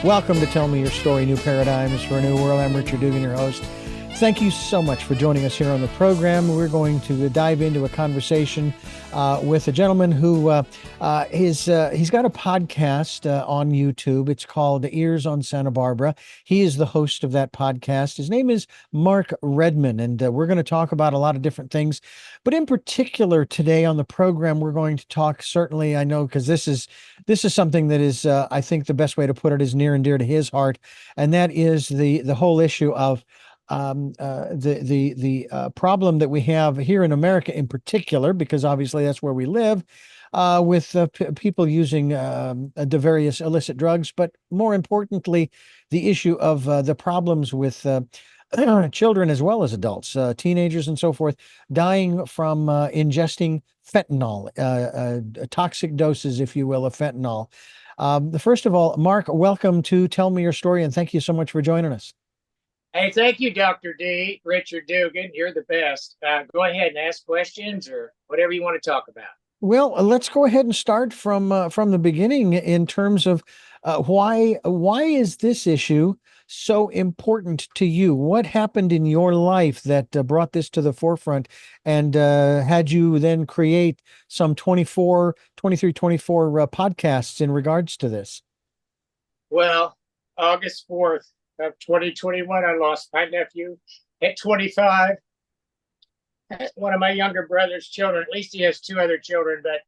Welcome to Tell Me Your Story, New Paradigms for a New World. I'm Richard Dugan, your host. Thank you so much for joining us here on the program. We're going to dive into a conversation with a gentleman who he's got a podcast on YouTube. It's called Ears on Santa Barbara. He is the host of that podcast. His name is Mark Redmond, and we're going to talk about a lot of different things. But in particular, today on the program, we're going to talk, certainly, I know, because this is something that is, I think the best way to put it is near and dear to his heart, and that is the whole issue of the problem that we have here in America in particular, because obviously that's where we live, with people using the various illicit drugs, but more importantly, the issue of the problems with children as well as adults, teenagers and so forth, dying from ingesting fentanyl, toxic doses, if you will, of fentanyl. First of all, Mark, welcome to Tell Me Your Story, and thank you so much for joining us. Hey, thank you, Dr. D. Richard Dugan. You're the best. Go ahead and ask questions or whatever you want to talk about. Well, let's go ahead and start from the beginning in terms of why is this issue so important to you? What happened in your life that brought this to the forefront and had you then create some 24 podcasts in regards to this? Well, August 4th of 2021, I lost my nephew at 25. One of my younger brother's children. At least he has two other children, but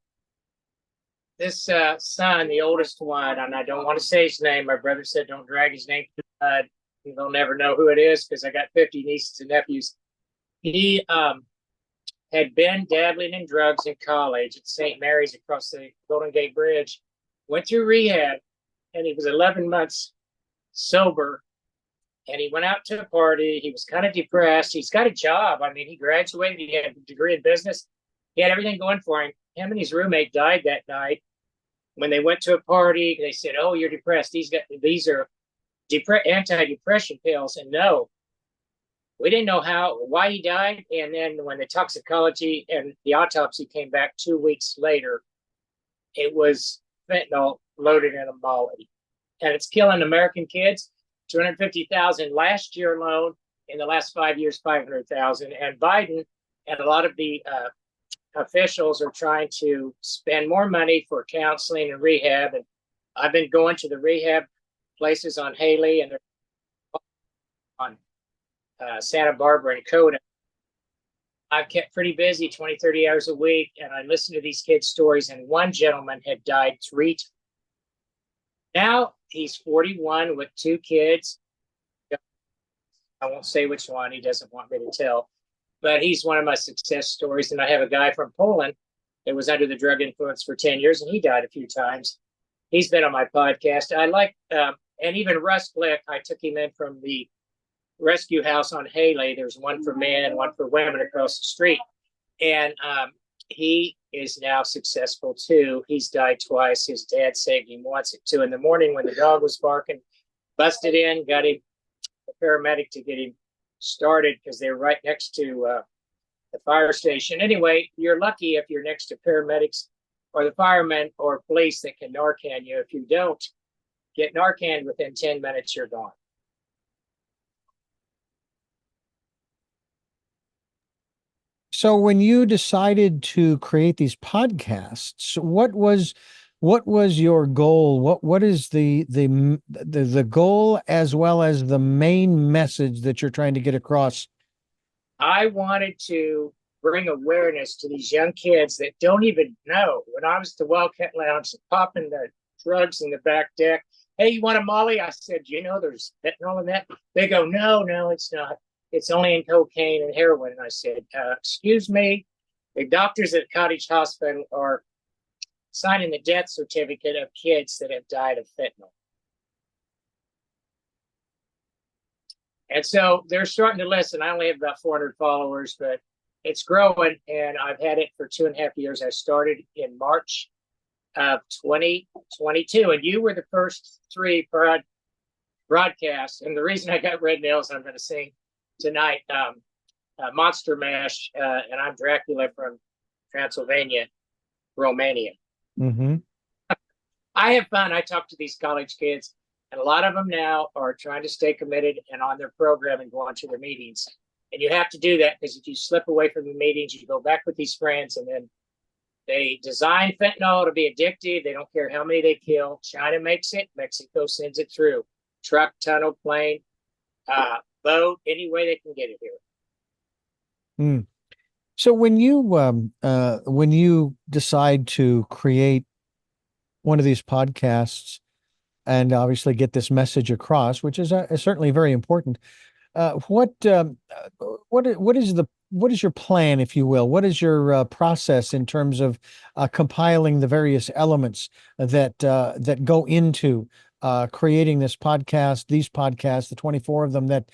this son, the oldest one, and I don't want to say his name. My brother said don't drag his name through the mud. They'll never know who it is because I got 50 nieces and nephews. He had been dabbling in drugs in college at St. Mary's across the Golden Gate Bridge, went through rehab, and he was 11 months sober. And he went out to a party. He was kind of depressed. He's got a job. I mean, he graduated. He had a degree in business. He had everything going for him. Him and his roommate died that night. When they went to a party, they said, "Oh, you're depressed. These are anti-depression pills." And no, we didn't know why he died. And then when the toxicology and the autopsy came back 2 weeks later, it was fentanyl loaded in a molly. And it's killing American kids. 250,000 last year alone. In the last 5 years, 500,000. And Biden and a lot of the officials are trying to spend more money for counseling and rehab. And I've been going to the rehab places on Haley and on Santa Barbara and Coda. I've kept pretty busy 20, 30 hours a week. And I listen to these kids' stories. And one gentleman had died 3 times. Now he's 41 with 2 kids. I won't say which one. He doesn't want me to tell. But he's one of my success stories. And I have a guy from Poland that was under the drug influence for 10 years, and he died a few times. He's been on my podcast. I like, and even Russ Blick, I took him in from the rescue house on Haley. There's one for men, one for women across the street. And he is now successful too. He's died twice. His dad saved him once at 2 a.m. when the dog was barking, busted in, got him a paramedic to get him started because they're right next to the fire station. Anyway, you're lucky if you're next to paramedics or the firemen or police that can Narcan you. If you don't get Narcan within 10 minutes, you're gone. So when you decided to create these podcasts, what was your goal? What is the goal as well as the main message that you're trying to get across? I wanted to bring awareness to these young kids that don't even know. When I was at the Wildcat Lounge, popping the drugs in the back deck. "Hey, you want a Molly?" I said, "There's fentanyl in that." They go, No, it's not. It's only in cocaine and heroin." And I said, "Excuse me, the doctors at Cottage Hospital are signing the death certificate of kids that have died of fentanyl." And so they're starting to listen. I only have about 400 followers, but it's growing, and I've had it for 2.5 years. I started in March of 2022, and you were the first 3 broadcasts. And the reason I got red nails, I'm going to sing tonight, Monster Mash, and I'm Dracula from Transylvania, Romania. Mm-hmm. I have fun. I talk to these college kids. And a lot of them now are trying to stay committed and on their program and go on to their meetings. And you have to do that, because if you slip away from the meetings, you go back with these friends, and then they design fentanyl to be addictive. They don't care how many they kill. China makes it. Mexico sends it through truck, tunnel, plane, boat, any way they can get it here. Mm. So when you decide to create one of these podcasts and obviously get this message across, which is certainly very important, what is your plan, if you will? What is your process in terms of compiling the various elements that go into creating this podcast, these podcasts, the 24 of them that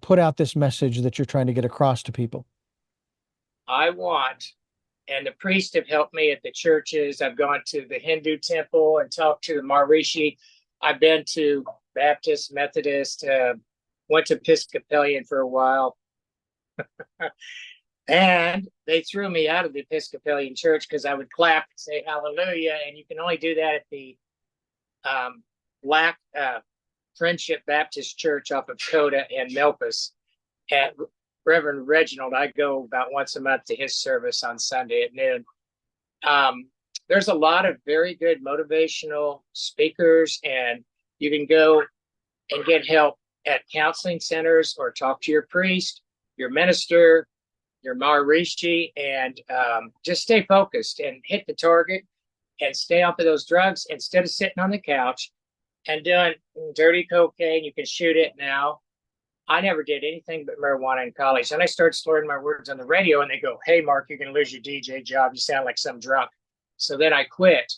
put out this message that you're trying to get across to people? I want, and the priests have helped me at the churches. I've gone to the Hindu temple and talked to the Maharishi. I've been to Baptist, Methodist, went to Episcopalian for a while. And they threw me out of the Episcopalian church because I would clap and say hallelujah. And you can only do that at the Black Friendship Baptist Church off of Coda and Milpas. At Reverend Reginald, I go about once a month to his service on Sunday at noon. There's a lot of very good motivational speakers, and you can go and get help at counseling centers or talk to your priest, your minister, your Maharishi, and just stay focused and hit the target and stay off of those drugs instead of sitting on the couch and doing dirty cocaine. You can shoot it now. I never did anything but marijuana in college. And I started slurring my words on the radio, and they go, "Hey, Mark, you're going to lose your DJ job. You sound like some drunk." So then I quit.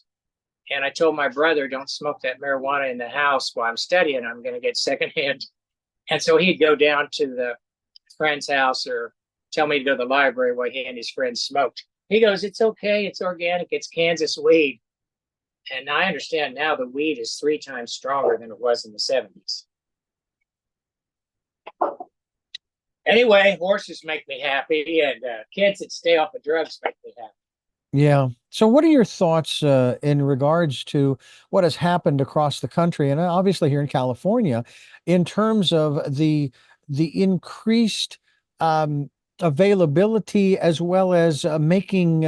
And I told my brother, "Don't smoke that marijuana in the house while I'm studying. I'm going to get secondhand." And so he'd go down to the friend's house or tell me to go to the library while he and his friends smoked. He goes, "It's okay. It's organic. It's Kansas weed." And I understand now the weed is 3 times stronger than it was in the 70s. Anyway, horses make me happy, and kids that stay off of drugs make me happy. Yeah. So what are your thoughts in regards to what has happened across the country and obviously here in California in terms of the increased availability as well as making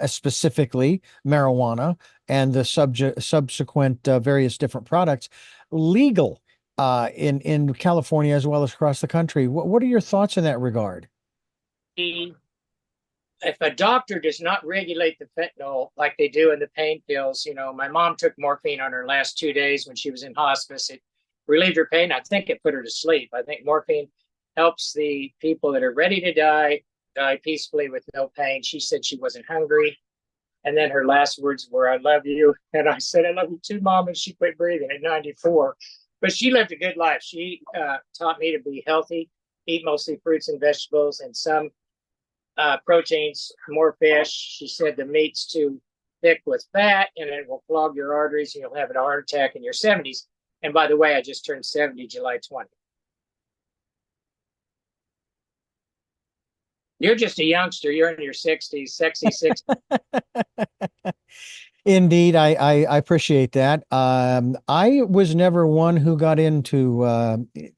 specifically marijuana and the subsequent various different products legal in California as well as across the country? What are your thoughts in that regard? If a doctor does not regulate the fentanyl like they do in the pain pills, my mom took morphine on her last 2 days when she was in hospice. It relieved her pain. I think it put her to sleep. I think morphine helps the people that are ready to die peacefully with no pain. She said she wasn't hungry. And then her last words were, "I love you." And I said, "I love you too, Mom." And she quit breathing at 94. But she lived a good life. She taught me to be healthy, eat mostly fruits and vegetables and some proteins, more fish. She said the meat's too thick with fat and it will clog your arteries and you'll have a heart attack in your 70s. And by the way, I just turned 70 July 20th. You're just a youngster. You're in your 60s, sexy 60s. Indeed, I appreciate that. I was never one who got into,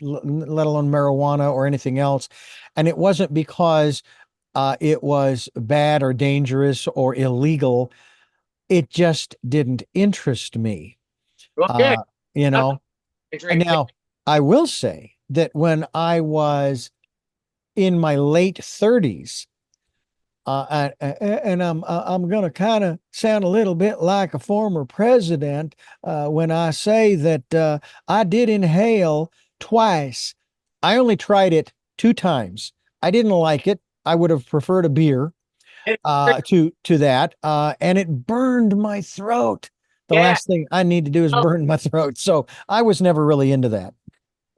let alone marijuana or anything else, and it wasn't because it was bad or dangerous or illegal. It just didn't interest me. Well, good. Uh, you know, and now I will say that when I was in my late 30s, and I'm going to kind of sound a little bit like a former president when I say that I did inhale twice. I only tried it 2 times. I didn't like it. I would have preferred a beer to that, and it burned my throat. The last thing I need to do is burn my throat. So I was never really into that.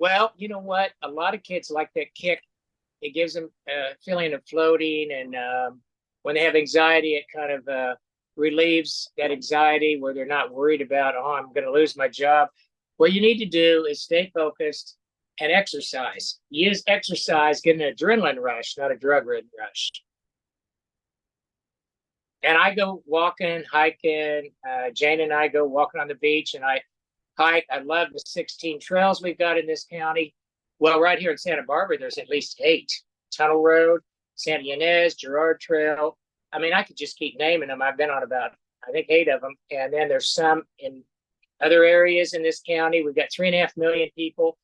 Well, you know what? A lot of kids like that kick. It gives them a feeling of floating, and when they have anxiety, it kind of relieves that anxiety where they're not worried about, "Oh, I'm going to lose my job." What you need to do is stay focused and exercise. Use exercise, get an adrenaline rush, not a drug-ridden rush. And I go walking, hiking. Jane and I go walking on the beach, and I hike. I love the 16 trails we've got in this county. Well, right here in Santa Barbara, there's at least 8. Tunnel Road, Santa Ynez, Girard Trail. I mean, I could just keep naming them. I've been on about, I think, 8 of them. And then there's some in other areas in this county. We've got 3.5 million people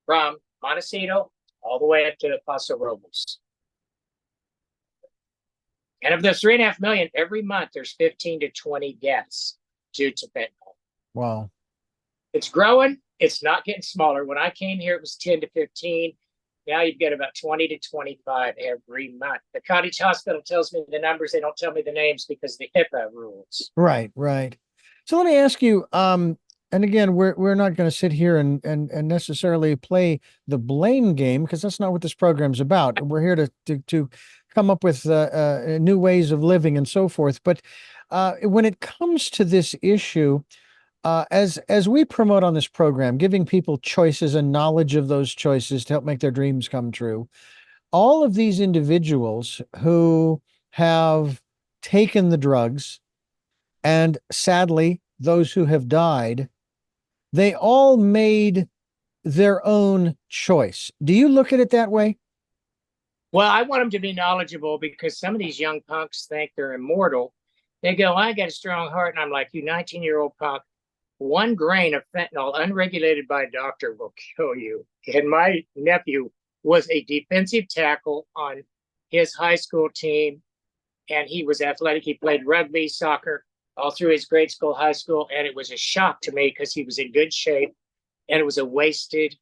from Montecito all the way up to Paso Robles. And of those 3.5 million, every month there's 15 to 20 deaths due to fentanyl. Wow. It's growing. It's not getting smaller. When I came here, it was 10 to 15. Now you get about 20 to 25 every month. The Cottage Hospital tells me the numbers. They don't tell me the names because of the HIPAA rules. Right, right. So let me ask you, and again, we're not going to sit here and necessarily play the blame game because that's not what this program's about. We're here to come up with new ways of living and so forth. But when it comes to this issue, as we promote on this program, giving people choices and knowledge of those choices to help make their dreams come true, all of these individuals who have taken the drugs, and sadly, those who have died, they all made their own choice. Do you look at it that way? Well, I want them to be knowledgeable because some of these young punks think they're immortal. They go, I got a strong heart. And I'm like, you 19-year-old punk, 1 grain of fentanyl unregulated by a doctor will kill you. And my nephew was a defensive tackle on his high school team. And he was athletic. He played rugby, soccer, all through his grade school, high school. And it was a shock to me because he was in good shape. And it was a wasted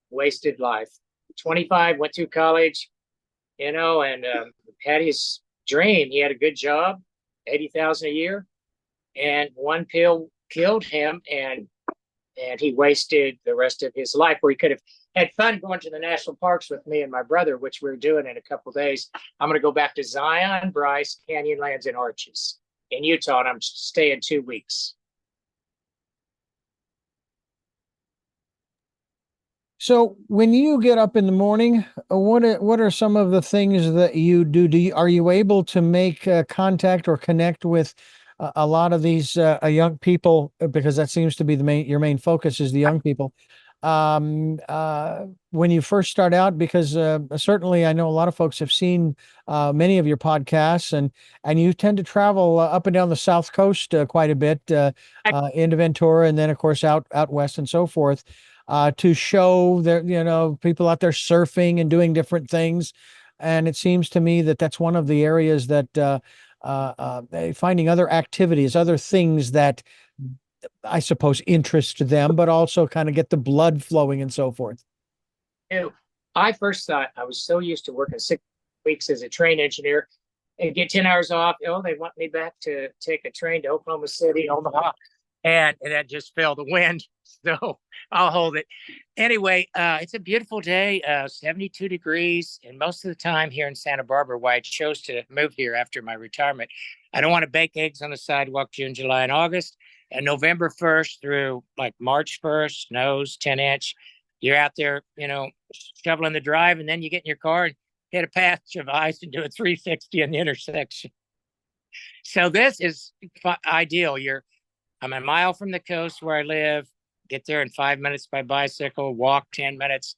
life. 25, went through college, and had his dream. He had a good job, 80,000 a year, and 1 pill killed him, and he wasted the rest of his life where he could have had fun going to the national parks with me and my brother, which we're doing in a couple of days. I'm going to go back to Zion, Bryce, Canyonlands, and Arches in Utah, and I'm staying 2 weeks. So when you get up in the morning, what are some of the things that you do? Are you able to make contact or connect with a lot of these young people? Because that seems to be your main focus is the young people. When you first start out, because certainly I know a lot of folks have seen many of your podcasts, and you tend to travel up and down the South Coast quite a bit, into Ventura, and then of course out west and so forth. To show that, people out there surfing and doing different things. And it seems to me that that's one of the areas that finding other activities, other things that I suppose interest them, but also kind of get the blood flowing and so forth. I first thought I was so used to working 6 weeks as a train engineer and get 10 hours off. Oh, they want me back to take a train to Oklahoma City, Omaha. And that just fell the wind. So I'll hold it. Anyway, it's a beautiful day, 72 degrees. And most of the time here in Santa Barbara, why I chose to move here after my retirement, I don't want to bake eggs on the sidewalk June, July, and August. And November 1st through like March 1st, snows 10-inch. You're out there, shoveling the drive, and then you get in your car and hit a patch of ice and do a 360 in the intersection. So this is ideal. I'm a mile from the coast where I live, get there in 5 minutes by bicycle, walk 10 minutes.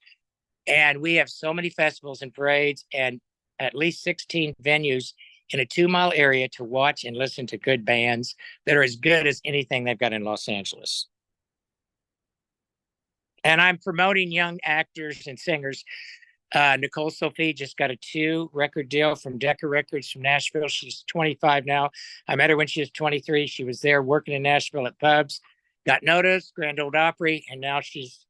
And we have so many festivals and parades and at least 16 venues in a 2-mile area to watch and listen to good bands that are as good as anything they've got in Los Angeles. And I'm promoting young actors and singers. Nicole Sophie just got a 2-record deal from Decca Records from Nashville. She's 25 now. I met her when she was 23. She was there working in Nashville at pubs, got noticed, Grand Ole Opry, and now she's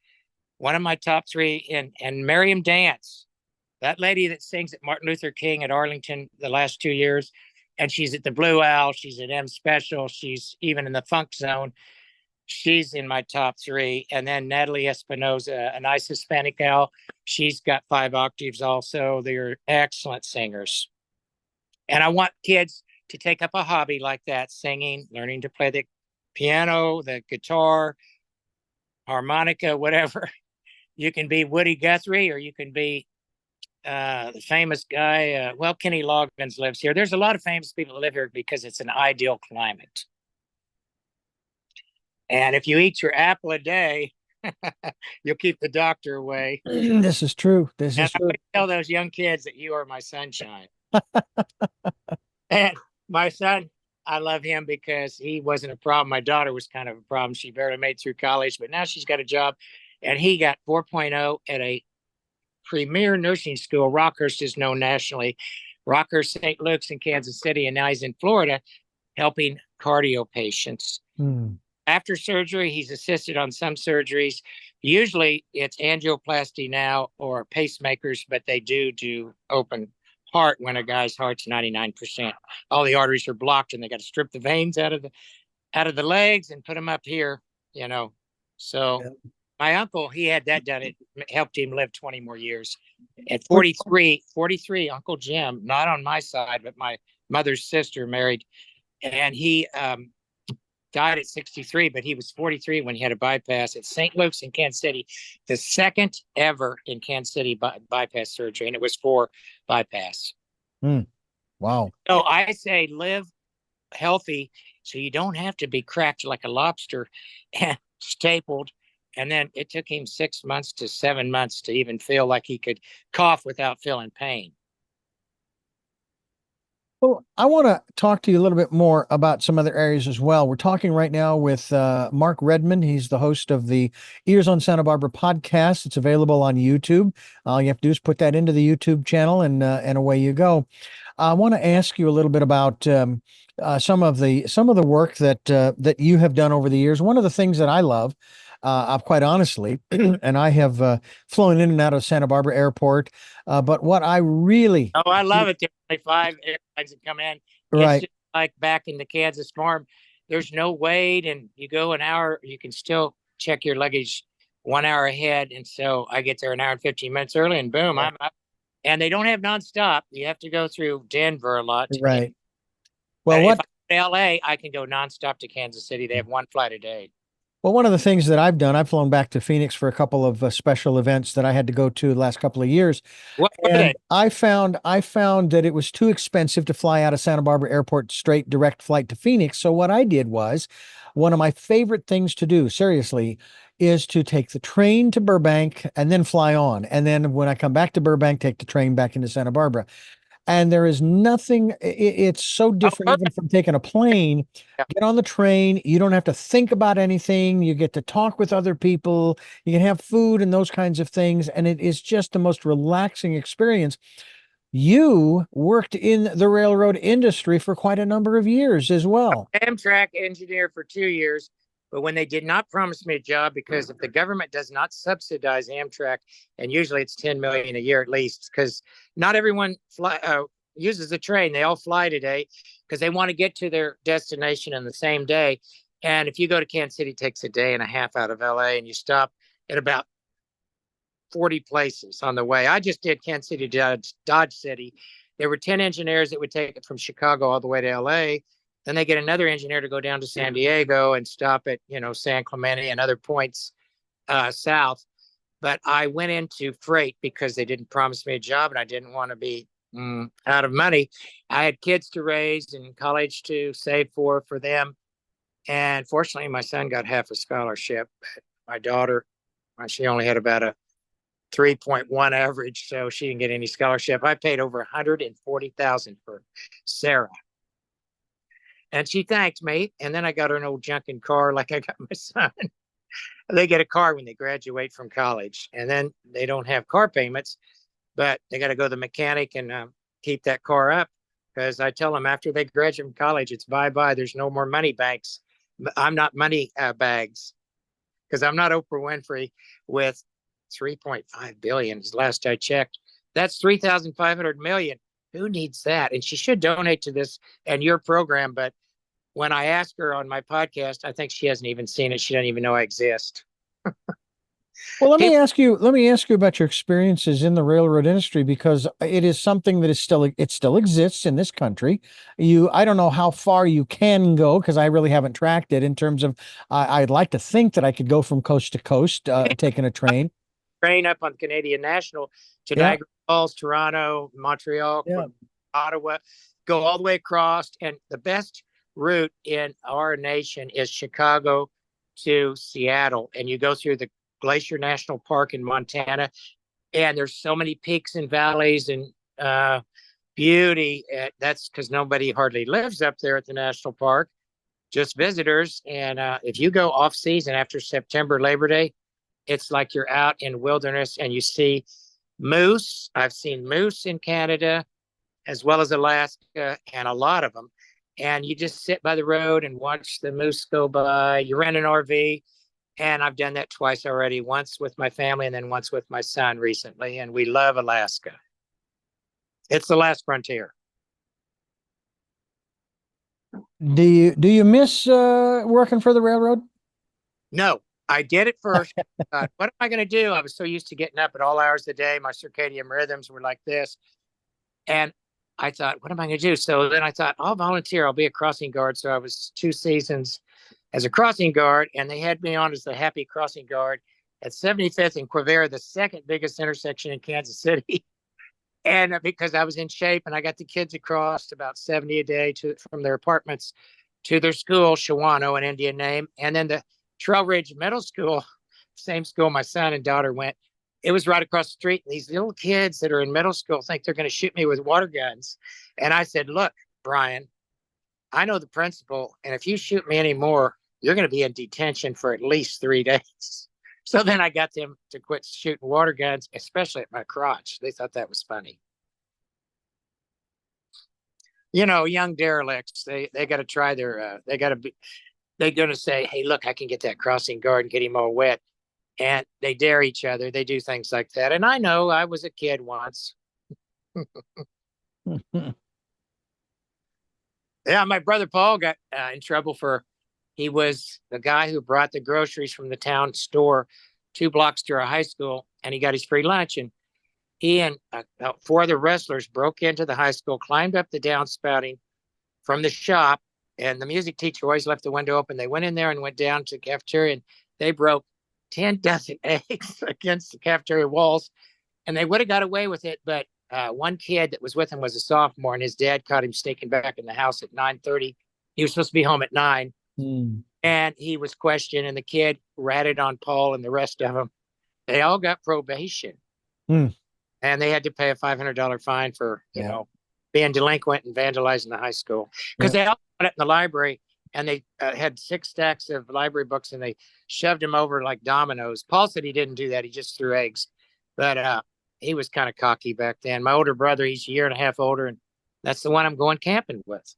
one of my top 3. And Miriam Dance, that lady that sings at Martin Luther King at Arlington the last 2 years, and she's at the Blue Owl, she's at M Special, she's even in the Funk Zone. She's in my top 3. And then Natalie Espinoza, a nice Hispanic gal. She's got 5 octaves also. They're excellent singers. And I want kids to take up a hobby like that, singing, learning to play the piano, the guitar, harmonica, whatever. You can be Woody Guthrie, or you can be the famous guy. Kenny Loggins lives here. There's a lot of famous people that live here because it's an ideal climate. And if you eat your apple a day, you'll keep the doctor away. This is true. This And is I true. always tell those young kids that you are my sunshine. And my son, I love him because he wasn't a problem. My daughter was kind of a problem. She barely made through college, but now she's got a job. And he got 4.0 at a premier nursing school. Rockhurst is known nationally. Rockhurst, St. Luke's in Kansas City, and now he's in Florida helping cardio patients. Hmm. After surgery, he's assisted on some surgeries. Usually it's angioplasty now or pacemakers, but they do open heart when a guy's heart's 99%. All the arteries are blocked and they got to strip the veins out of the legs and put them up here, you know. So Yeah. my uncle, he had that done. It helped him live 20 more years. At 43, Uncle Jim, not on my side, but my mother's sister married, and he died at 63, but he was 43 when he had a bypass at St. Luke's in Kansas City, the second ever in Kansas City bypass surgery, and it was for bypass. Hmm. Wow. So I say live healthy so you don't have to be cracked like a lobster and stapled. And then it took him 6 months to 7 months to even feel like he could cough without feeling pain. Well, I want to talk to you a little bit more about some other areas as well. We're talking right now with Mark Redmond. He's the host of the Ears on Santa Barbara podcast. It's available on YouTube. All you have to do is put that into the YouTube channel, and away you go. I want to ask you a little bit about some of the work that you have done over the years. One of the things that I love, quite honestly, and I have flown in and out of Santa Barbara Airport, but what I really Oh, I love it. There's only 5 airlines that come in. It's right. just like back in the Kansas farm. There's no wait, and you go an hour. You can still check your luggage 1 hour ahead, and so I get there an hour and 15 minutes early, and boom, Yeah. I'm up. And they don't have nonstop. You have to go through Denver a lot. Right. Well, But if what I go to LA, I can go nonstop to Kansas City. They have one flight a day. Well, one of the things that I've done, I've flown back to Phoenix for a couple of special events that I had to go to the last couple of years, What were they? and I found that it was too expensive to fly out of Santa Barbara Airport straight direct flight to Phoenix. So what I did was, one of my favorite things to do, seriously, is to take the train to Burbank and then fly on, and then when I come back to Burbank, take the train back into Santa Barbara. And there is nothing, it's so Oh, different even perfect. from taking a plane. Get on the train, you don't have to think about anything. You get to talk with other people, you can have food and those kinds of things. And it is just the most relaxing experience. You worked in the railroad industry for quite a number of years as well. Amtrak engineer for 2 years, but when they did not promise me a job, because if the government does not subsidize Amtrak, and usually it's 10 million a year at least, because not everyone uses the train. They all fly today because they want to get to their destination in the same day. And if you go to Kansas City, it takes a day and a half out of LA, and you stop at about 40 places on the way. I just did Kansas City, Dodge City. There were 10 engineers that would take it from Chicago all the way to LA. Then they get another engineer to go down to San Diego and stop at, San Clemente and other points south. But I went into freight because they didn't promise me a job and I didn't want to be out of money. I had kids to raise and college to save for them. And fortunately, my son got half a scholarship. My daughter, she only had about a 3.1 average, so she didn't get any scholarship. I paid over 140,000 for Sarah, and she thanked me. And then I got her an old junkin car, like I got my son. They get a car when they graduate from college, and then they don't have car payments, but they got to go to the mechanic and keep that car up. Because I tell them after they graduate from college, it's bye bye. There's no more money banks. I'm not money bags because I'm not Oprah Winfrey with 3.5 billion last I checked. That's 3,500 million. Who needs that? And she should donate to this and your program. But when I ask her on my podcast, I think she hasn't even seen it. She doesn't even know I exist. Well, let me People, ask you, let me ask you about your experiences in the railroad industry because it is something that it still exists in this country. I don't know how far you can go because I really haven't tracked it in terms of, I'd like to think that I could go from coast to coast, taking a train. train up on Canadian National to Yeah. Niagara Falls, Toronto, Montreal, Yeah. Ottawa, go all the way across. And the best route in our nation is Chicago to Seattle, and you go through the Glacier National Park in Montana, and there's so many peaks and valleys and beauty. That's because nobody hardly lives up there at the national park, just visitors. And if you go off season after September, Labor Day, it's like you're out in wilderness and you see moose. I've seen moose in Canada as well as Alaska, and a lot of them. And you just sit by the road and watch the moose go by. You rent an RV, and I've done that twice already, once with my family and then once with my son recently. And we love Alaska. It's the last frontier. Do you miss working for the railroad? No, I did it first. What am I going to do? I was so used to getting up at all hours of the day. My circadian rhythms were like this. And I thought, what am I going to do? So then I thought, I'll volunteer. I'll be a crossing guard. So I was 2 seasons as a crossing guard, and they had me on as the happy crossing guard at 75th and Quivira, the second biggest intersection in Kansas City. And because I was in shape and I got the kids across about 70 a day from their apartments to their school, Shawano, an Indian name. And then the Trail Ridge Middle School, same school my son and daughter went, it was right across the street. And these little kids that are in middle school think they're going to shoot me with water guns. And I said, look, Brian, I know the principal. And if you shoot me anymore, you're going to be in detention for at least 3 days. So then I got them to quit shooting water guns, especially at my crotch. They thought that was funny. You know, young derelicts, they got to try they're going to say, hey, look, I can get that crossing guard and get him all wet. And they dare each other. They do things like that. And I know I was a kid once. Yeah, my brother Paul got in trouble he was the guy who brought the groceries from the town store 2 blocks to our high school, and he got his free lunch. And he and 4 other wrestlers broke into the high school, climbed up the downspouting from the shop, and the music teacher always left the window open. They went in there and went down to the cafeteria, and they broke 10 dozen eggs against the cafeteria walls, and they would have got away with it. But one kid that was with him was a sophomore, and his dad caught him sneaking back in the house at 9:30. He was supposed to be home at 9. And he was questioned, and the kid ratted on Paul and the rest of them. They all got probation. And they had to pay a $500 fine for, you know, being delinquent and vandalizing the high school. Because they all got it in the library, and they had 6 stacks of library books, and they shoved them over like dominoes. Paul said he didn't do that. He just threw eggs. But he was kind of cocky back then. My older brother, he's a year and a half older, and that's the one I'm going camping with.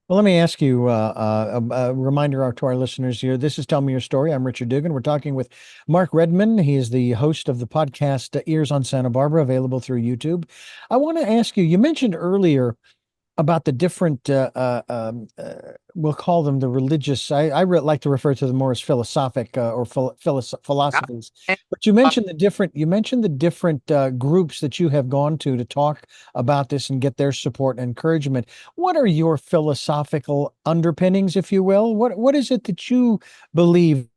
Well, let me ask you a reminder to our listeners here. This is Tell Me Your Story. I'm Richard Dugan. We're talking with Mark Redmond. He is the host of the podcast Ears on Santa Barbara, available through YouTube. I want to ask you, you mentioned earlier about the different, we'll call them the religious, I like to refer to them more as philosophic or philosophies. But you mentioned the different groups that you have gone to talk about this and get their support and encouragement. What are your philosophical underpinnings, if you will? What is it that you believe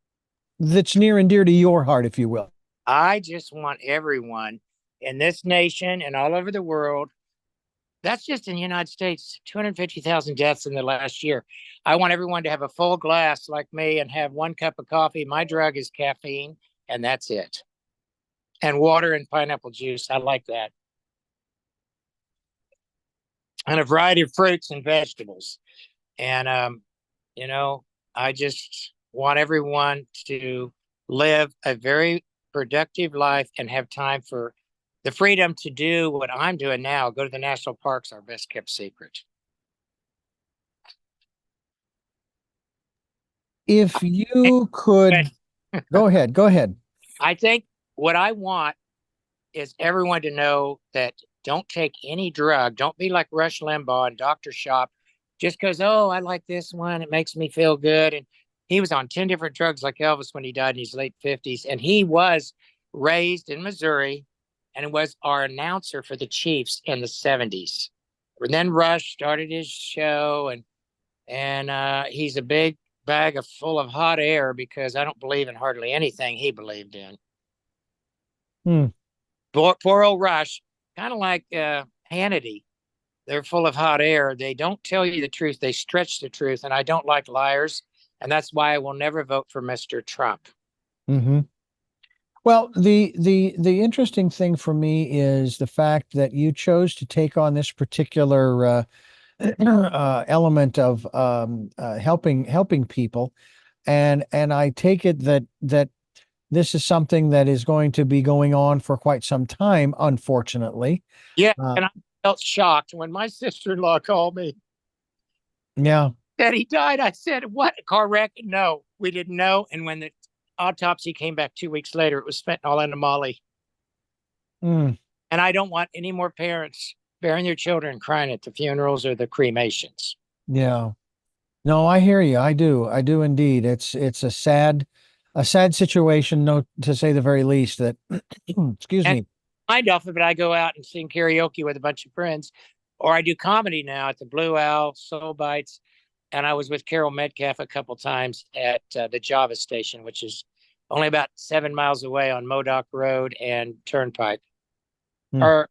that's near and dear to your heart, if you will? I just want everyone in this nation and all over the world. That's just in the United States, 250,000 deaths in the last year. I want everyone to have a full glass like me and have 1 cup of coffee. My drug is caffeine, and that's it. And water and pineapple juice. I like that. And a variety of fruits and vegetables. And, you know, I just want everyone to live a very productive life and have time for the freedom to do what I'm doing now. Go to the national parks, our best kept secret. If you could, go ahead. I think what I want is everyone to know that don't take any drug. Don't be like Rush Limbaugh and Dr. Shop just because, oh, I like this one. It makes me feel good. And he was on 10 different drugs like Elvis when he died in his late 50s. And he was raised in Missouri and was our announcer for the Chiefs in the 70s. And then Rush started his show, and he's a big bag full of hot air because I don't believe in hardly anything he believed in. Poor old Rush, kind of like Hannity. They're full of hot air. They don't tell you the truth. They stretch the truth, and I don't like liars, And that's why I will never vote for Mr. Trump. Hmm. Well, the interesting thing for me is the fact that you chose to take on this particular element of helping people, and I take it that this is something that is going to be going on for quite some time, unfortunately. Yeah. Uh, And I felt shocked when my sister-in-law called me yeah. that he died. I said, what? A car wreck? No, we didn't know. And when the autopsy came back 2 weeks later, it was fentanyl and Molly. Mm, And I don't want any more parents bearing their children crying at the funerals or the cremations. yeah. No, I hear you. I do. I do indeed. It's a sad situation, no, to say the very least. That excuse And me. mind off of it, I go out and sing karaoke with a bunch of friends, or I do comedy now at the Blue Owl, Soul Bites, and I was with Carol Metcalf a couple times at the Java Station, which is only about 7 miles away on Modoc Road and Turnpike, Mm, or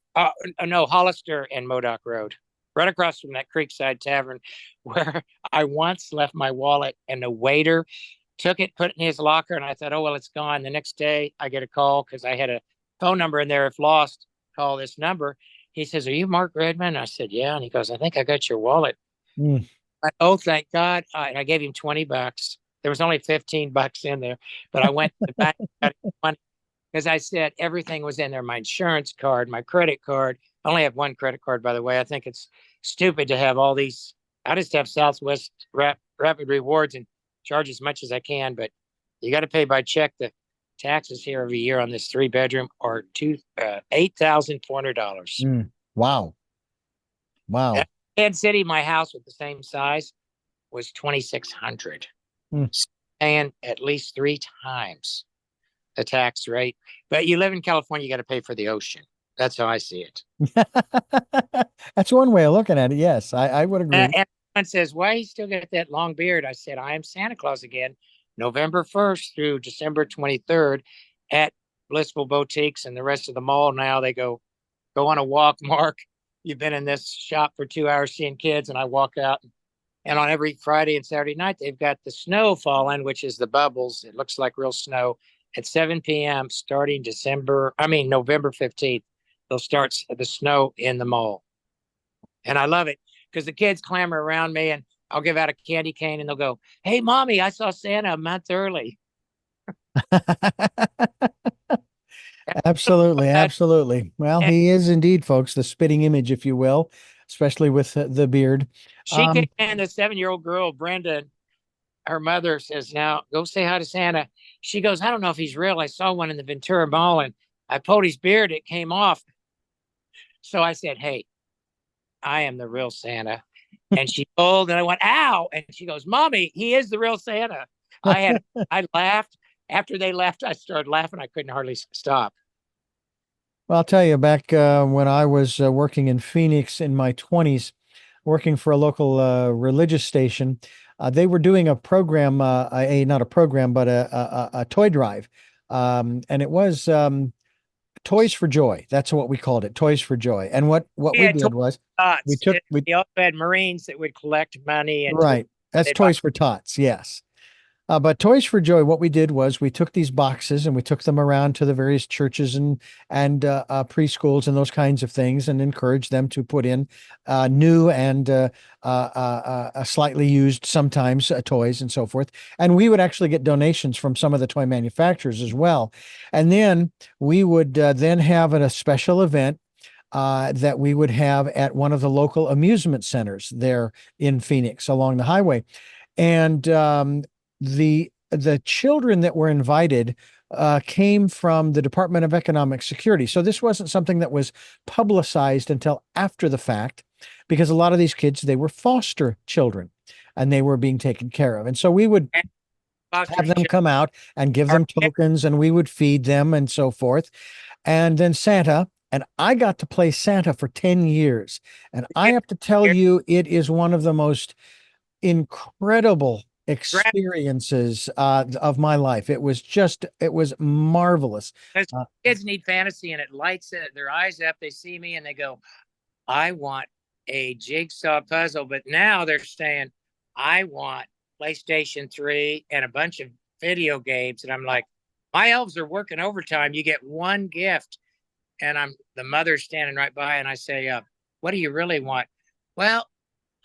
no, Hollister and Modoc Road, right across from that Creekside Tavern, where I once left my wallet, and the waiter took it, put it in his locker, and I thought, oh well, it's gone. The next day, I get a call because I had a phone number in there. If lost, call this number. He says, "Are you Mark Redmond?" I said, "Yeah." And he goes, "I think I got your wallet." mm. Oh, thank God. And I gave him $20. There was only $15 in there, but I went to the bank and got money because I said everything was in there. My insurance card, my credit card. I only have one credit card, by the way. I think it's stupid to have all these. I just have Southwest Rapid Rewards and charge as much as I can, but you got to pay by check. The taxes here every year on this 3 bedroom are $8,400. Mm. Wow. Wow. Kansas City, my house with the same size was 2,600, Mm. and at least 3 times the tax rate. But you live in California, you got to pay for the ocean. That's how I see it. That's one way of looking at it. Yes, I would agree. And someone says, "Why you still got that long beard?" I said, "I am Santa Claus again, November 1st through December 23rd at Blissful Boutiques and the rest of the mall." Now they go on a walk, Mark. You've been in this shop for 2 hours seeing kids, and I walk out. And on every Friday and Saturday night, they've got the snow falling, which is the bubbles. It looks like real snow at 7 p.m. starting November 15th. They'll start the snow in the mall. And I love it because the kids clamor around me and I'll give out a candy cane and they'll go, "Hey, mommy, I saw Santa a month early." Absolutely, And absolutely. Well, he is indeed, folks, the spitting image, if you will, especially with the beard. she came Um, in, the 7-year-old girl, Brenda, her mother says, "Now go say hi to Santa." She goes, "I don't know if he's real. I saw one in the Ventura Mall and I pulled his beard. It came off." So I said, "Hey, I am the real Santa." And she pulled and I went, "Ow." And she goes, "Mommy, he is the real Santa." I laughed. After they left, I started laughing. I couldn't hardly stop. well, I'll tell you, back when I was working in Phoenix in my 20s, working for a local religious station, they were doing a program, not a program, but a toy drive. And it was Toys for Joy. That's what we called it, Toys for Joy. And what We we had did was tots. We also had Marines that would collect money and right. That's they'd buy. Toys for Tots. Yes. But Toys for Joy, what we did was we took these boxes and we took them around to the various churches and preschools and those kinds of things, and encouraged them to put in new and slightly used sometimes toys and so forth. And we would actually get donations from some of the toy manufacturers as well. And then we would then have a special event that we would have at one of the local amusement centers there in Phoenix along the highway. And the children that were invited came from the Department of Economic Security. So this wasn't something that was publicized until after the fact, because a lot of these kids, they were foster children and they were being taken care of. And so we would have Fostering them come out and give them tokens, and we would feed them and so forth. And then Santa, and I got to play Santa for 10 years. And I have to tell you, it is one of the most incredible experiences of my life. It was marvelous. Uh, kids need fantasy and it lights their eyes up. They see me and they go, "I want a jigsaw puzzle." But now they're saying, "I want PlayStation 3, and a bunch of video games. And I'm like, my elves are working overtime. You get one gift. And the mother's standing right by, and I say, what do you really want? Well,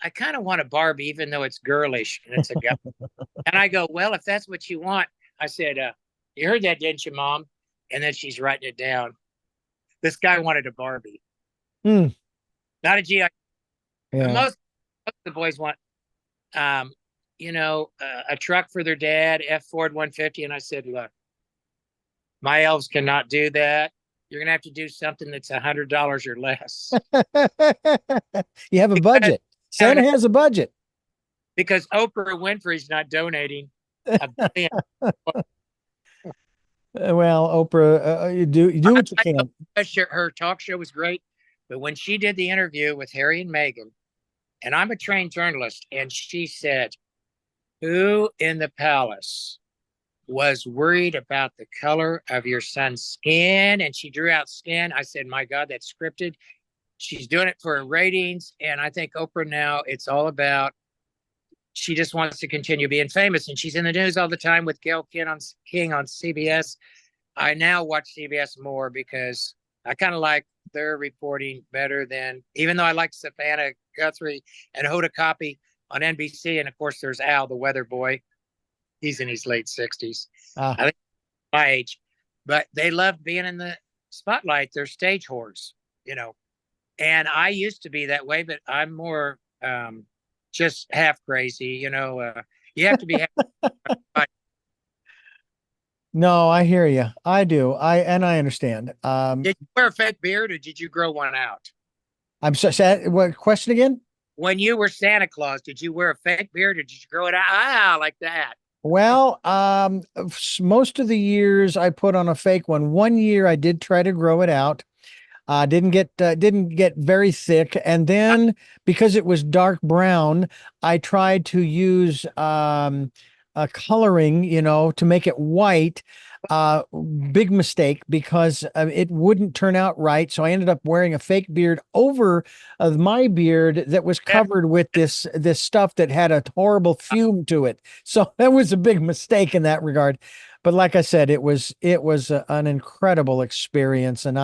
I kind of want a Barbie, even though it's girlish and it's a guy. And I go, well, if that's what you want, I said, you heard that, didn't you, Mom? And then she's writing it down. This guy wanted a Barbie, Hmm. not a GI. Yeah. Most of the boys want, a truck for their dad, F Ford 150. And I said, look, my elves cannot do that. You're gonna have to do something that's $100 or less. You have a budget. Santa has a budget. Because Oprah Winfrey's not donating a billion. Well, Oprah, you do what you can. Her talk show was great, but when she did the interview with Harry and Meghan, and I'm a trained journalist, and she said, "Who in the palace was worried about the color of your son's skin?" And she drew out skin. I said, "My God, that's scripted." She's doing it for ratings, and I think Oprah now, it's all about, she just wants to continue being famous, and she's in the news all the time with Gail King on CBS. I now watch CBS more because I kind of like their reporting better than, even though I like Savannah Guthrie and Hoda Kotb on NBC, and of course there's Al, the weather boy. He's in his late 60s. I think my age, but they love being in the spotlight. They're stage whores, and I used to be that way, but I'm more just half crazy. You have to be half. No, I hear you. I do. I understand. Did you wear a fake beard, or did you grow one out? I'm so sad. What question again? When you were Santa Claus, did you wear a fake beard, or did you grow it out like that? Well, most of the years I put on a fake one. One year I did try to grow it out. Didn't get very thick, and then because it was dark brown, I tried to use coloring, to make it white. Big mistake because it wouldn't turn out right. So I ended up wearing a fake beard over my beard that was covered with this stuff that had a horrible fume to it. So that was a big mistake in that regard. But like I said, it was an incredible experience, and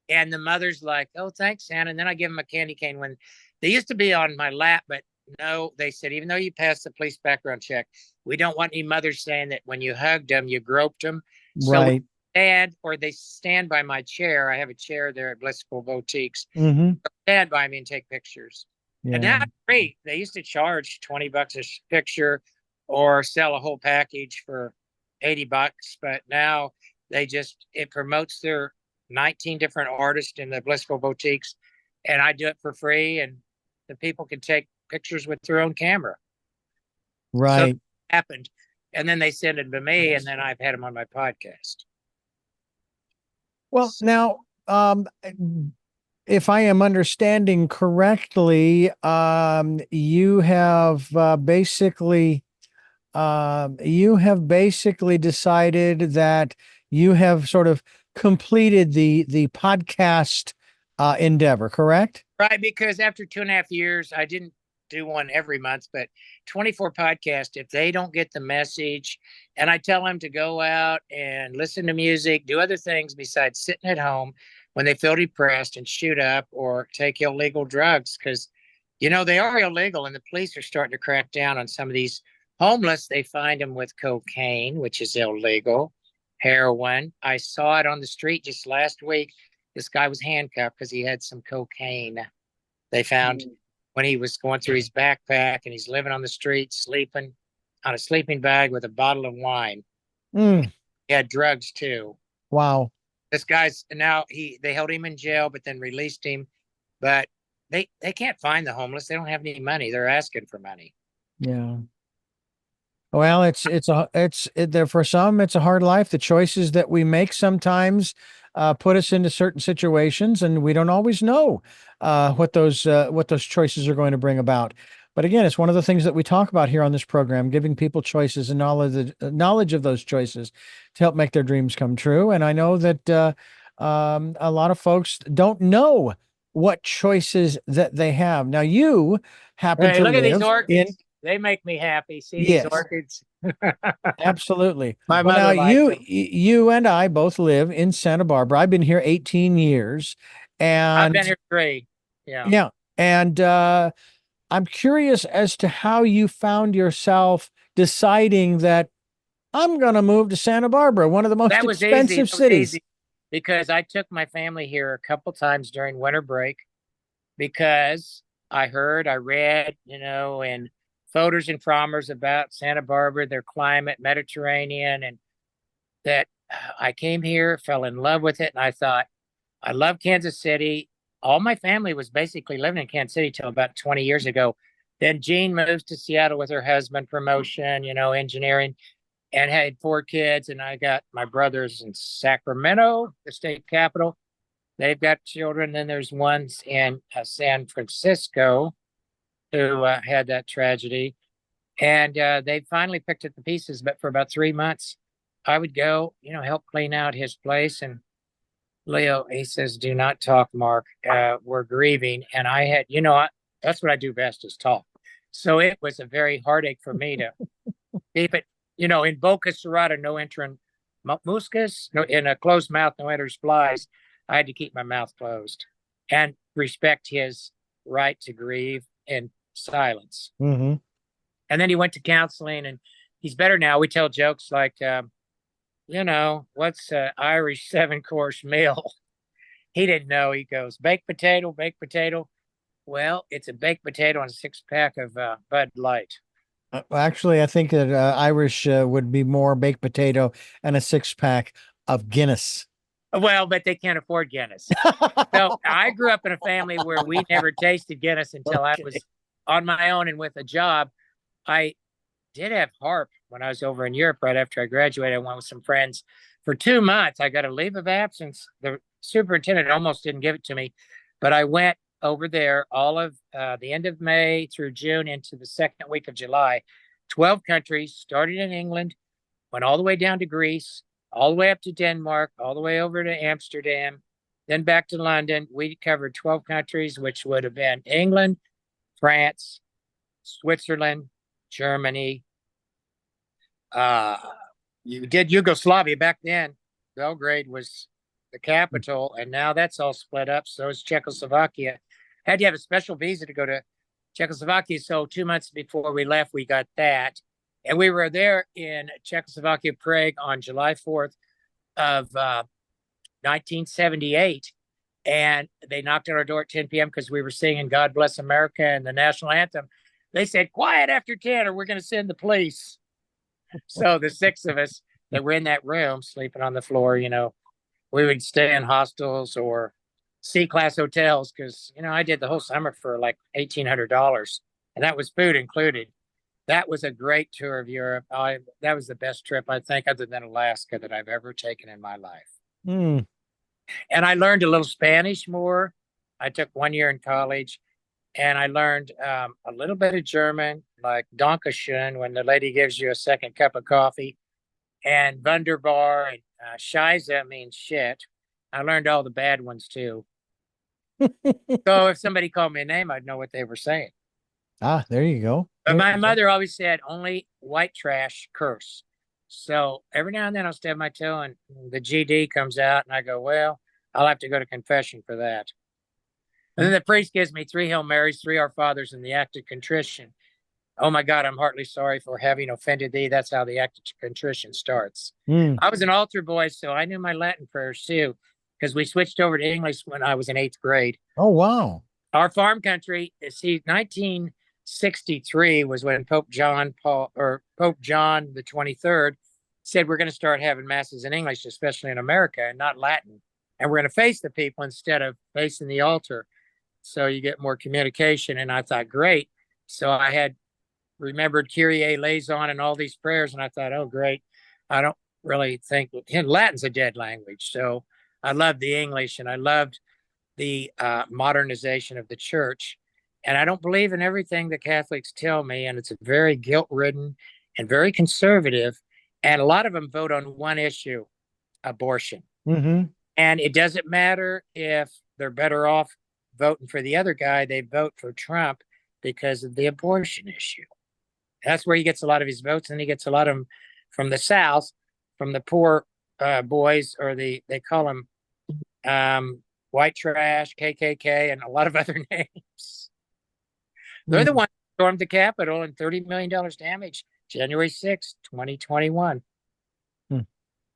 and the mother's like, "Oh, thanks, Santa." And then I give them a candy cane when they used to be on my lap, but no, they said, even though you passed the police background check, we don't want any mothers saying that when you hugged them, you groped them. Right. So they stand by my chair. I have a chair there at Blissful Boutiques. Mm-hmm. Stand by me and take pictures. Yeah. And now it's free. They used to charge $20 a picture or sell a whole package for $80, but now it promotes their 19 different artists in the Blissful Boutiques, and I do it for free, and the people can take pictures with their own camera. Right. So it happened, and then they send them to me, and then I've had them on my podcast. Well, now, if I am understanding correctly, you have basically decided that you have sort of completed the podcast endeavor, correct? Right, because after 2.5 years, I didn't do one every month, but 24 podcasts, if they don't get the message, and I tell them to go out and listen to music, do other things besides sitting at home when they feel depressed, and shoot up or take illegal drugs, because, they are illegal, and the police are starting to crack down on some of these homeless. They find them with cocaine, which is illegal, heroin. I saw it on the street just last week. This guy was handcuffed because he had some cocaine. They found when he was going through his backpack, and he's living on the street, sleeping on a sleeping bag with a bottle of wine. He had drugs too. Wow. This guy's now they held him in jail, but then released him. But they can't find the homeless. They don't have any money. They're asking for money. Yeah. Well, there for some, it's a hard life. The choices that we make sometimes put us into certain situations, and we don't always know what those choices are going to bring about. But again, it's one of the things that we talk about here on this program, giving people choices and knowledge of those choices to help make their dreams come true. And I know that a lot of folks don't know what choices that they have. Now, you happen Hey, to look at these live in, orchids. They make me happy. See these yes, orchids? absolutely. My Well, now mother likes them. you and I both live in Santa Barbara. I've been here 18 years, I've and been here 3. Yeah. yeah, and I'm curious as to how you found yourself deciding that I'm going to move to Santa Barbara, one of the most That was easy. expensive That was cities. easy because I took my family here a couple times during winter break because I read, in photos and farmers about Santa Barbara, their climate, Mediterranean, and that I came here, fell in love with it, and I thought, I love Kansas City. All my family was basically living in Kansas City till about 20 years ago. Then Jean moves to Seattle with her husband, promotion, engineering, and had 4 kids. And I got my brothers in Sacramento, the state capital. They've got children. Then there's ones in San Francisco who had that tragedy. And they finally picked up the pieces. But for about 3 months, I would go, help clean out his place. And Leo, he says, do not talk, Mark. We're grieving. And I had, that's what I do best is talk. So it was a very heartache for me to keep it, in Boca Serrata, no entering muscus, no, in a closed mouth, no enters flies. I had to keep my mouth closed and respect his right to grieve in silence. Mm-hmm. And then he went to counseling and he's better now. We tell jokes like, what's an Irish 7-course meal? He didn't know. He goes, baked potato, baked potato. Well, it's a baked potato and a 6-pack of Bud Light. Actually, I think that Irish would be more baked potato and a 6 pack of Guinness. Well, but they can't afford Guinness. So I grew up in a family where we never tasted Guinness until I was on my own and with a job. I did have harp when I was over in Europe right after I graduated. I went with some friends for 2 months. I got a leave of absence. The superintendent almost didn't give it to me, but I went over there all of the end of May through June into the second week of July. 12 countries, started in England, went all the way down to Greece, all the way up to Denmark, all the way over to Amsterdam, then back to London. We covered 12 countries, which would have been England, France, Switzerland, Germany. You did Yugoslavia back then. Belgrade was the capital, and now that's all split up. So is Czechoslovakia. Had to have a special visa to go to Czechoslovakia. So 2 months before we left, we got that. And we were there in Czechoslovakia, Prague on July 4th of 1978. And they knocked on our door at 10 p.m. because we were singing God Bless America and the national anthem. They said, quiet after 10 or we're going to send the police. So the 6 of us that were in that room sleeping on the floor, we would stay in hostels or C-class hotels because, I did the whole summer for like $1,800 and that was food included. That was a great tour of Europe. That was the best trip, I think, other than Alaska that I've ever taken in my life. Mm. And I learned a little Spanish more. I took 1 year in college and I learned a little bit of German, like Dankeschön, when the lady gives you a second cup of coffee, and Wunderbar and Scheiße means shit. I learned all the bad ones too. So if somebody called me a name, I'd know what they were saying. Ah, there you go. But my mother always said only white trash curse. So every now and then I'll stub my toe and the GD comes out and I go, well, I'll have to go to confession for that. And then the priest gives me 3 Hail Marys, 3 Our Fathers, and the act of contrition. Oh my God, I'm heartily sorry for having offended thee. That's how the act of contrition starts. Mm. I was an altar boy, so I knew my Latin prayers too, because we switched over to English when I was in 8th grade. Oh, wow. Our farm country, 1963 was when Pope John the 23rd said we're going to start having masses in English, especially in America, and not Latin. And we're going to face the people instead of facing the altar. So you get more communication. And I thought, great. So I had remembered Kyrie eleison and all these prayers. And I thought, oh, great. I don't really think Latin's a dead language. So I loved the English and I loved the modernization of the church. And I don't believe in everything the Catholics tell me. And it's very guilt-ridden and very conservative. And a lot of them vote on one issue, abortion. Mm-hmm. And it doesn't matter if they're better off voting for the other guy. They vote for Trump because of the abortion issue. That's where he gets a lot of his votes, and he gets a lot of them from the South, from the poor boys, or they call them white trash, KKK, and a lot of other names. They're the ones who stormed the Capitol and $30 million damage January 6th, 2021.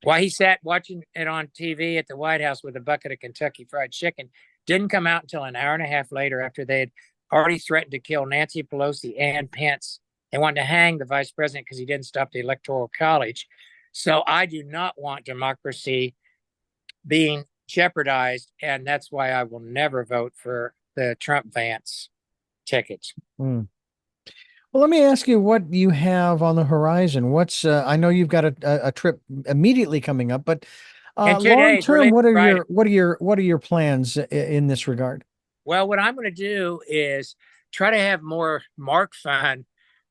While he sat watching it on TV at the White House with a bucket of Kentucky Fried Chicken, didn't come out until an hour and a half later, after they had already threatened to kill Nancy Pelosi and Pence. They wanted to hang the vice president because he didn't stop the Electoral College. So I do not want democracy being jeopardized, and that's why I will never vote for the Trump-Vance tickets. Well, let me ask you what you have on the horizon. What's I know you've got a trip immediately coming up, but long term, what are your plans in this regard? Well, what I'm going to do is try to have more Mark fun,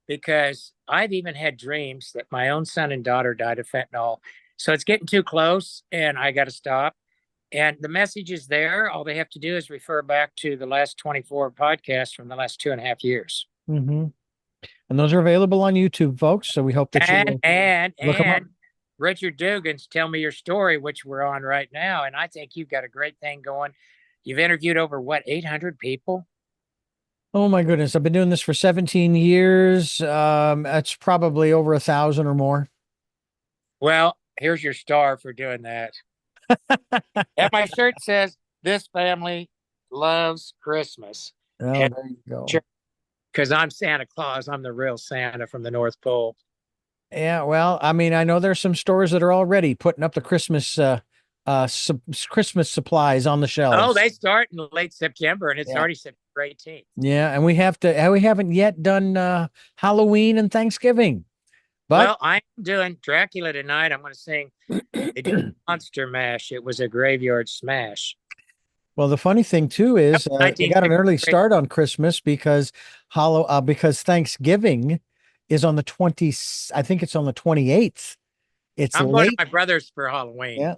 because I've even had dreams that my own son and daughter died of fentanyl. So it's getting too close, and I got to stop. And the message is there. All they have to do is refer back to the last 24 podcasts from the last 2.5 years. And those are available on YouTube, folks. So we hope that you look them up. Richard Dugan's Tell Me Your Story, which we're on right now. And I think you've got a great thing going. You've interviewed over, 800 people? Oh, my goodness. I've been doing this for 17 years. That's probably over 1,000 or more. Well, here's your star for doing that. And my shirt says, "This family loves Christmas." Oh, there you go. Because I'm Santa Claus. I'm the real Santa from the North Pole. Yeah, well, I mean, I know there's some stores that are already putting up the Christmas Christmas supplies on the shelves. Oh, they start in late September, and it's already September 18th. Yeah, and we haven't yet done Halloween and Thanksgiving. But well, I'm doing Dracula tonight. I'm going to sing Monster Mash. It was a graveyard smash. Well, the funny thing too is they got an early start on Christmas because Thanksgiving is on the 20th. I think it's on the 28th. I'm going to my brother's for Halloween. Yeah.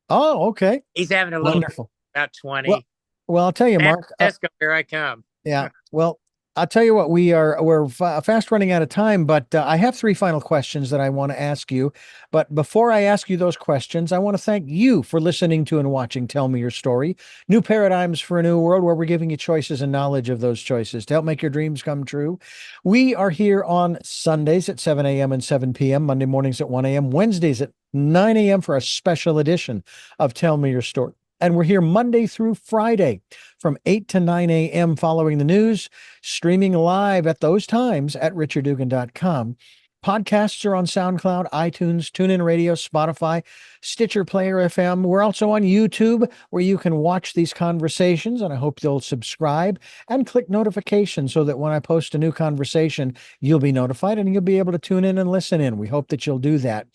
Oh, okay. He's having a little wonderful. About 20. Well, I'll tell you, Mark. Here I come. Yeah. Well, I'll tell you what, we're fast running out of time, but I have 3 final questions that I want to ask you. But before I ask you those questions, I want to thank you for listening to and watching Tell Me Your Story, New Paradigms for a New World, where we're giving you choices and knowledge of those choices to help make your dreams come true. We are here on Sundays at 7 a.m. and 7 p.m., Monday mornings at 1 a.m., Wednesdays at 9 a.m. for a special edition of Tell Me Your Story. And we're here Monday through Friday from 8 to 9 a.m. following the news, streaming live at those times at richarddugan.com. Podcasts are on SoundCloud, iTunes, TuneIn Radio, Spotify, Stitcher, Player FM. We're also on YouTube, where you can watch these conversations, and I hope you'll subscribe and click notifications so that when I post a new conversation, you'll be notified and you'll be able to tune in and listen in. We hope that you'll do that.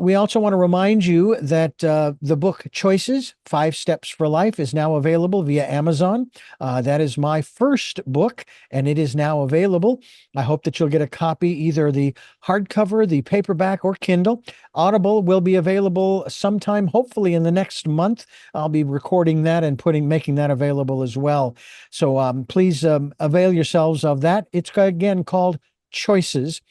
We also want to remind you that the book Choices, 5 Steps for Life is now available via Amazon. That is my first book, and it is now available. I hope that you'll get a copy, either the hardcover, the paperback, or Kindle. Audible will be available sometime, hopefully in the next month. I'll be recording that and making that available as well. So please avail yourselves of that. It's, again, called Choices.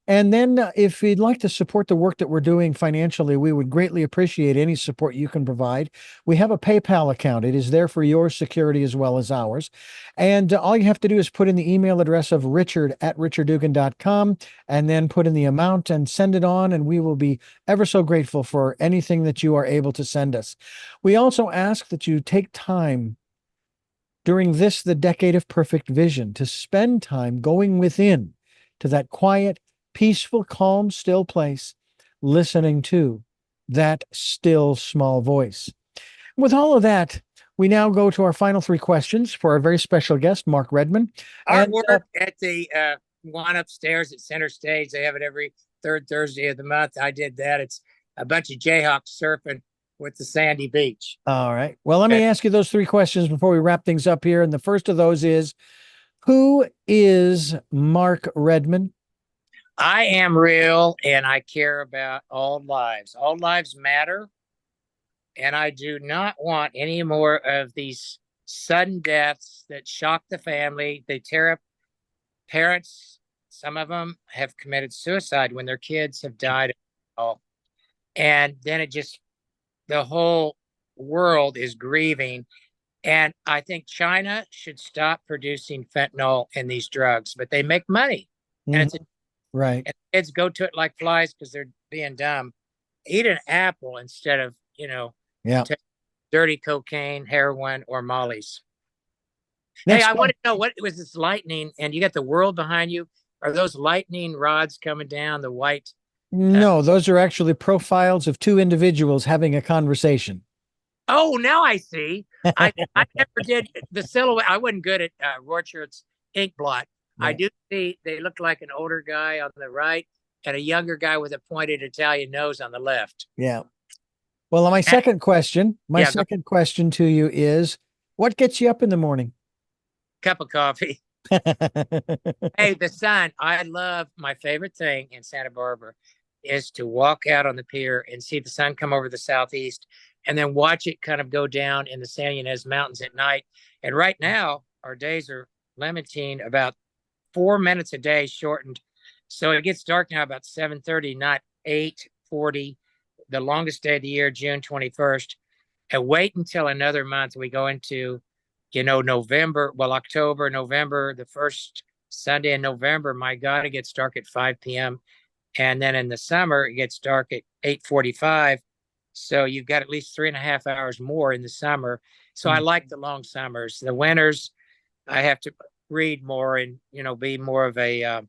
And then if you'd like to support the work that we're doing financially, we would greatly appreciate any support you can provide. We have a PayPal account. It is there for your security as well as ours. And all you have to do is put in the email address of richard@richarddugan.com and then put in the amount and send it on, and we will be ever so grateful for anything that you are able to send us. We also ask that you take time during the decade of perfect vision, to spend time going within to that quiet, peaceful, calm, still place, listening to that still small voice. With all of that, we now go to our final 3 questions for our very special guest, Mark Redmond. Artwork at the one upstairs at Center Stage. They have it every 3rd Thursday of the month. I did that. It's a bunch of Jayhawks surfing with the sandy beach. All right. Well, let me ask you those 3 questions before we wrap things up here. And the first of those is, who is Mark Redmond? I am real, and I care about all lives. All lives matter, and I do not want any more of these sudden deaths that shock the family. They tear up parents. Some of them have committed suicide when their kids have died. And then the whole world is grieving. And I think China should stop producing fentanyl in these drugs, but they make money. And it's right. and kids go to it like flies because they're being dumb. Eat an apple instead of, Yeah. dirty cocaine, heroin, or mollies. Next Hey, I want to know, what was this lightning? And you got the world behind you. Are those lightning rods coming down, the white? No, those are actually profiles of two individuals having a conversation. Oh, now I see. I never did the silhouette. I wasn't good at Rorschach's ink blot. Yeah. I do see they look like an older guy on the right and a younger guy with a pointed Italian nose on the left. Yeah. Well, my second question to you is, what gets you up in the morning? Cup of coffee. Hey, the sun. My favorite thing in Santa Barbara is to walk out on the pier and see the sun come over the southeast and then watch it kind of go down in the San Ynez Mountains at night. And right now, our days are limiting about 4 minutes a day shortened. So it gets dark now about 7:30, not 8:40, the longest day of the year, June 21st. And wait until another month. We go into, November, October, November, the first Sunday in November. My God, it gets dark at 5 p.m. And then in the summer, it gets dark at 8:45. So you've got at least 3.5 hours more in the summer. So I like the long summers. The winters, I have to read more and, be more of a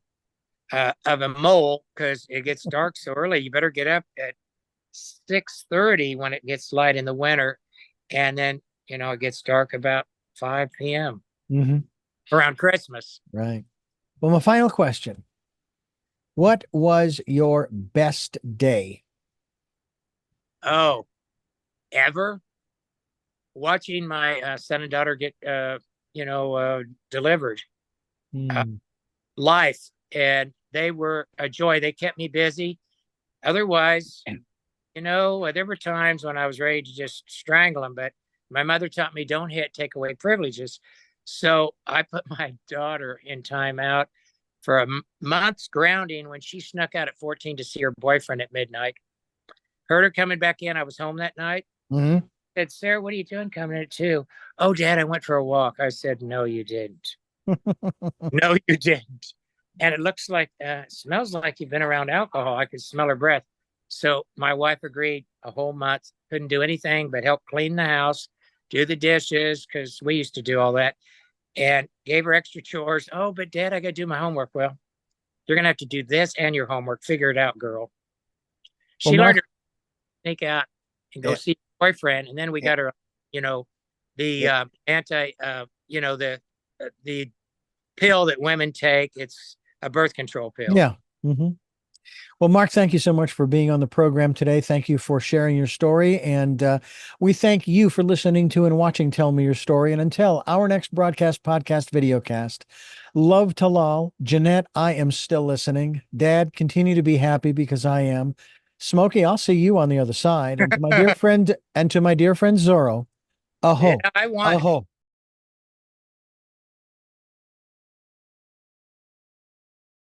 mole because it gets dark so early. You better get up at 6:30 when it gets light in the winter. And then, it gets dark about 5 p.m. Around Christmas. Right. Well, my final question. What was your best day? Oh, ever? Watching my son and daughter get, delivered. Life. And they were a joy. They kept me busy. Otherwise, there were times when I was ready to just strangle them, but my mother taught me don't take away privileges. So I put my daughter in timeout for a month's grounding when she snuck out at 14 to see her boyfriend at midnight. Heard her coming back in. I was home that night. Said, Sarah, what are you doing coming in at 2? Oh, Dad, I went for a walk. I said, no, you didn't. No, you didn't. And it smells like you've been around alcohol. I could smell her breath. So my wife agreed a whole month. Couldn't do anything but help clean the house, do the dishes, because we used to do all that, and gave her extra chores. Oh, but Dad, I got to do my homework. Well, you're going to have to do this and your homework. Figure it out, girl. She learned to sneak out and go see her boyfriend. And then we got her, the the pill that women take. It's a birth control pill. Yeah. Well, Mark, thank you so much for being on the program today. Thank you for sharing your story. And we thank you for listening to and watching Tell Me Your Story. And until our next broadcast, podcast, videocast, love Talal. Jeanette, I am still listening. Dad, continue to be happy because I am. Smokey, I'll see you on the other side. And to my dear friend, Zorro, aho. Yeah, I want. Aho.